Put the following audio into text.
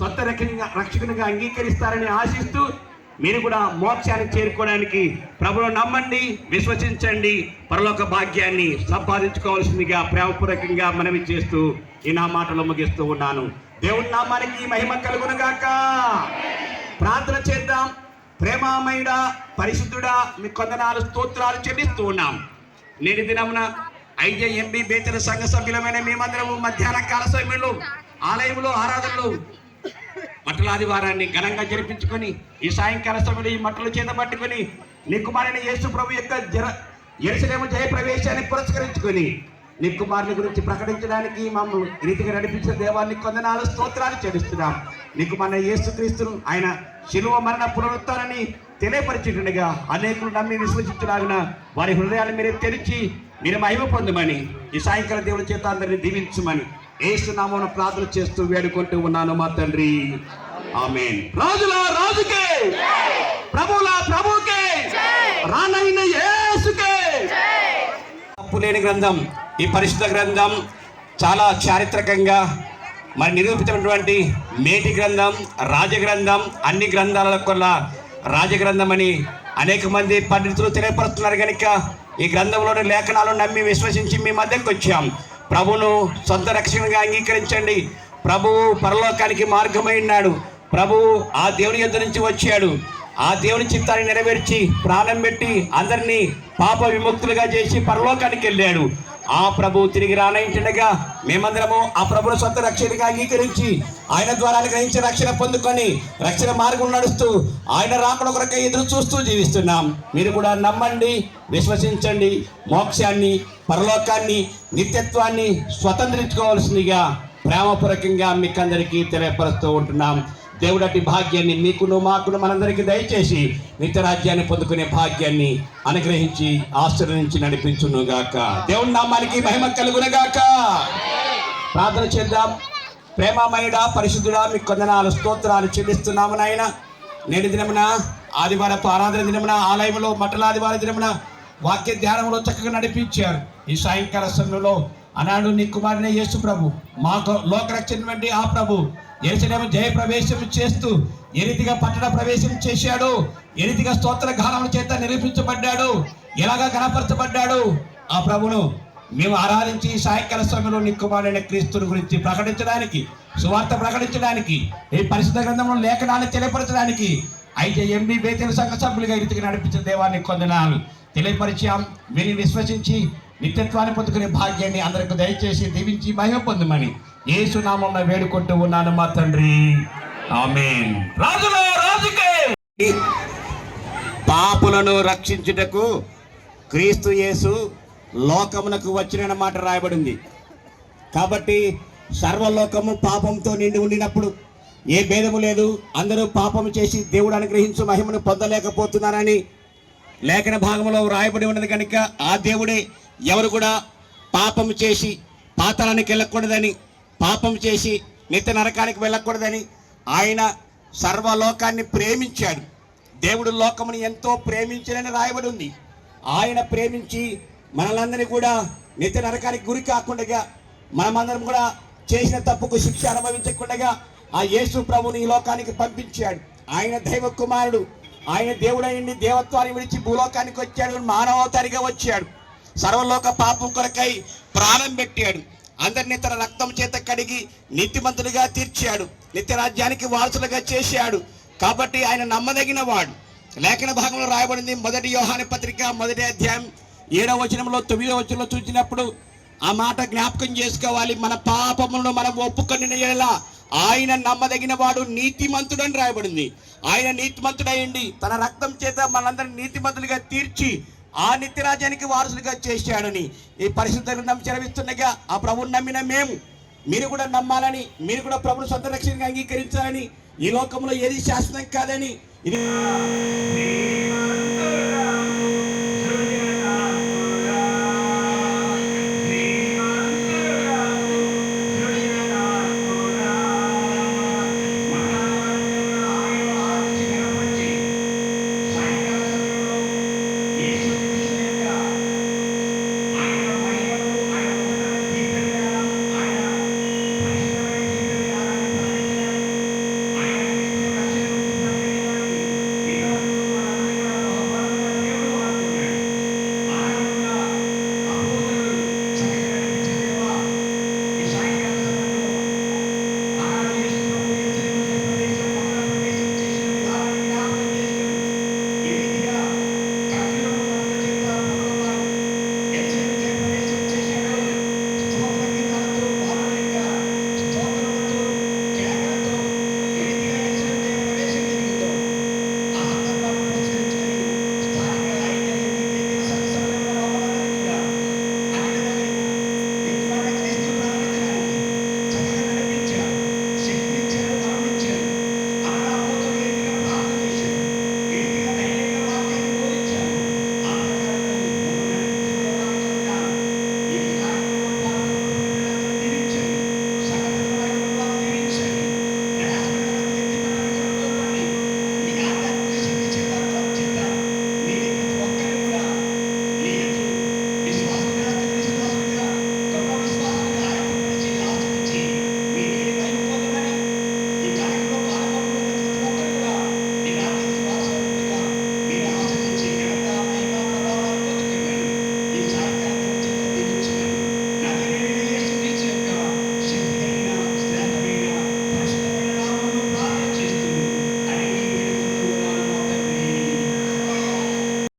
సొంత రక్షకునిగా అంగీకరిస్తారని ఆశిస్తూ మీరు కూడా మోక్షాన్ని చేరుకోవడానికి ప్రభువును నమ్మండి, విశ్వసించండి, పరలోక భాగ్యాన్ని సంపాదించుకోవాల్సిందిగా ప్రేమపూర్వకంగా మనవి చేస్తూ ఈ నా మాటలు ముగిస్తూ ఉన్నాను. దేవుని నామానికి మహిమ కలుగునుగాక. ప్రార్థన చేద్దాం. ప్రేమామయుడా, పరిశుద్ధుడా, మీ కొందనాలు స్తోత్రాలు చెల్లిస్తూ ఉన్నాం. నేటి దినమున ఐజేఎంబి బేతల సంఘ సభ్యులమైన మేమందరము మధ్యాహ్న కాల సమయంలో ఆలయంలో ఆరాధనలు మట్టలాది వారాన్ని ఘనంగా జరిపించుకొని ఈ సాయంకాల సమయంలో ఈ మట్టలు చేత పట్టుకొని నీ కుమారుని యేసు ప్రభు యొక్క యెరూషలేము జయ ప్రవేశాన్ని పురస్కరించుకొని నీ కుమారుని గురించి ప్రకటించడానికి మమ్మల్ని రీతిగా నడిపించిన దేవాన్ని కొందనాలు స్తోత్రాలు చెల్లిస్తున్నాం. నీ కుమారుని యేసుక్రీస్తును ఆయన శిలువ మరణ పునరుత్థానాన్ని తెలియపరిచేటట్టుగా అనేకులు నమ్మి విశ్వసించలాగిన వారి హృదయాన్ని మీరే తెరిచి మీరు మహిమ పొందమని ఈ సాయంకాల దేవుడి చేత అందరినీ దీవించమని యేసు నామమున ప్రార్థన చేస్తూ వేడుకుంటూ ఉన్నాను మా తండ్రి. ఆమేన్. రాజుల రాజుకే, ప్రభువుల ప్రభువుకే, రానైన యేసుకే. తప్పులేని గ్రంథం ఈ పరిశుద్ధ గ్రంథం చాలా చారిత్రకంగా మరి నిరూపితమైనటువంటి మేటి గ్రంథం, రాజగ్రంథం, అన్ని గ్రంథాల కొల్ల రాజగ్రంథం అని అనేక మంది పండితులు తెలియపరుస్తున్నారు. కనుక ఈ గ్రంథంలోని లేఖనాలను నమ్మి విశ్వసించి మీ మధ్యకు వచ్చాం. ప్రభువును సొంత రక్షణగా అంగీకరించండి. ప్రభువు పరలోకానికి మార్గమై ఉన్నాడు. ప్రభువు ఆ దేవుని యొద్ద నుంచి వచ్చాడు. ఆ దేవుని చిత్తాన్ని నెరవేర్చి ప్రాణం పెట్టి అందరినీ పాప విముక్తులుగా చేసి పరలోకానికి వెళ్ళాడు. ఆ ప్రభు తిరిగి రానంటుండగా మేమందరము ఆ ప్రభుని సొంత రక్షణగా అంగీకరించి ఆయన ద్వారా గ్రహించి రక్షణ పొందుకొని రక్షణ మార్గం నడుస్తూ ఆయన రాకడ కొరకై ఎదురు చూస్తూ జీవిస్తున్నాం. మీరు కూడా నమ్మండి, విశ్వసించండి. మోక్షాన్ని, పరలోకాన్ని, నిత్యత్వాన్ని స్వతంత్రించుకోవాల్సిందిగా ప్రేమపూర్వకంగా మీకందరికీ తెలియపరుస్తూ ఉంటున్నాం. దేవుడటి భాగ్యాన్ని మీకును మాకును మనందరికీ దయచేసి నిత్యరాజ్యాన్ని పొందుకునే భాగ్యాన్ని అనుగ్రహించి ఆశీర్వదించి నడిపించునుగాక. దేవుని నామానికి మహిమ కలుగునుగాక. ప్రార్థన చేద్దాం. ప్రేమమయుడా, పరిశుద్ధుడా, మీకు కొందనాలు స్తోత్రాలు చెల్లిస్తున్నాము నాయన. నేటి దినమున ఆదివారపు ఆరాధన దినమున ఆలయంలో మట్టలాదివార దినమున వాక్య ధ్యానంలో చక్కగా నడిపించారు. ఈ సాయంకాల సమయంలో అనాడు నీ కుమారుని యేసు ప్రభు మాకు లోకరక్షణ వంటి ఆ ప్రభు యెరూషలేము జయ ప్రవేశం చేస్తూ ఏ రీతిగా పట్టణ ప్రవేశం చేశాడు, ఏ రీతిగా స్తోత్ర గానముల చేత నిరూపించబడ్డాడు, ఎలాగా గణపరచబడ్డాడు ఆ ప్రభును మేము ఆరాధించి సాయంకాల సమయంలో నీ కుమారుడైన క్రీస్తుని గురించి ప్రకటించడానికి, సువార్త ప్రకటించడానికి, ఈ పరిశుద్ధ గ్రంథంలో లేఖనాన్ని తెలియపరచడానికి ఐజేఎంబి బేతేలు సంఘ సభ్యులుగా ఈ రీతిగా నడిపించిన దేవాన్ని కొందనాలు తెలియపరిచాం. విని విశ్వసించి నిత్యత్వాన్ని పొందుకునే భాగ్యాన్ని అందరికి దయచేసి దీవించి మహిమ పొందమని యేసు నామమున వేడుకుంటూ ఉన్నాను మా తండ్రి. ఆమేన్. రాజుల రాజుకే. పాపులను రక్షించుటకు క్రీస్తు యేసు లోకమునకు వచ్చిన మాట రాయబడింది. కాబట్టి సర్వలోకము పాపంతో నిండి ఉండినప్పుడు ఏ భేదము లేదు, అందరూ పాపము చేసి దేవుడు అనుగ్రహించు మహిమను పొందలేకపోతున్నారని లేఖన భాగంలో రాయబడి ఉన్నది. కనుక ఆ దేవుడే ఎవరు కూడా పాపము చేసి పాతాళానికి వెళ్ళకూడదని, పాపం చేసి నిత్య నరకానికి వెళ్ళకూడదని ఆయన సర్వలోకాన్ని ప్రేమించాడు. దేవుడు లోకముని ఎంతో ప్రేమించాలని రాయబడి ఉంది. ఆయన ప్రేమించి మనలందరినీ కూడా నిత్య నరకానికి గురి కాకుండా, మనమందరం కూడా చేసిన తప్పుకు శిక్ష అనుభవించకుండా ఆ యేసు ప్రభుని ఈ లోకానికి పంపించాడు. ఆయన దైవ కుమారుడు, ఆయన దేవుడైండి దేవత్వాన్ని విడిచి భూలోకానికి వచ్చాడు, మానవతారిగా వచ్చాడు. సర్వలోక పాపం కొరకై ప్రాణం పెట్టాడు. అందరినీ తన రక్తం చేత కడిగి నీతిమంతులుగా తీర్చాడు, నిత్యరాజ్యానికి వారసులుగా చేశాడు. కాబట్టి ఆయన నమ్మదగిన వాడు. లేఖన భాగంలో రాయబడింది. 1 యోహాను పత్రిక 1వ అధ్యాయం 7వ వచనంలో 9వ వచనంలో చూసినప్పుడు ఆ మాట జ్ఞాపకం చేసుకోవాలి. మన పాపములను మనం ఒప్పుకొనిన యెడల ఆయన నమ్మదగిన వాడు, నీతిమంతుడు అని రాయబడింది. ఆయన నీతిమంతుడయ్యండి తన రక్తం చేత మనందరినీ నీతిమంతులుగా తీర్చి ఆ నిత్యరాజ్యానికి వారసులుగా చేశాడని ఈ పరిశుద్ధ గ్రంథం చెరవిస్తుండగా ఆ ప్రభువుని నమ్మిన మీరు కూడా నమ్మాలని, మీరు కూడా ప్రభువుని సొంత రక్షణగా అంగీకరించాలని, ఈ లోకంలో ఏది శాశ్వతం కాదని ఇది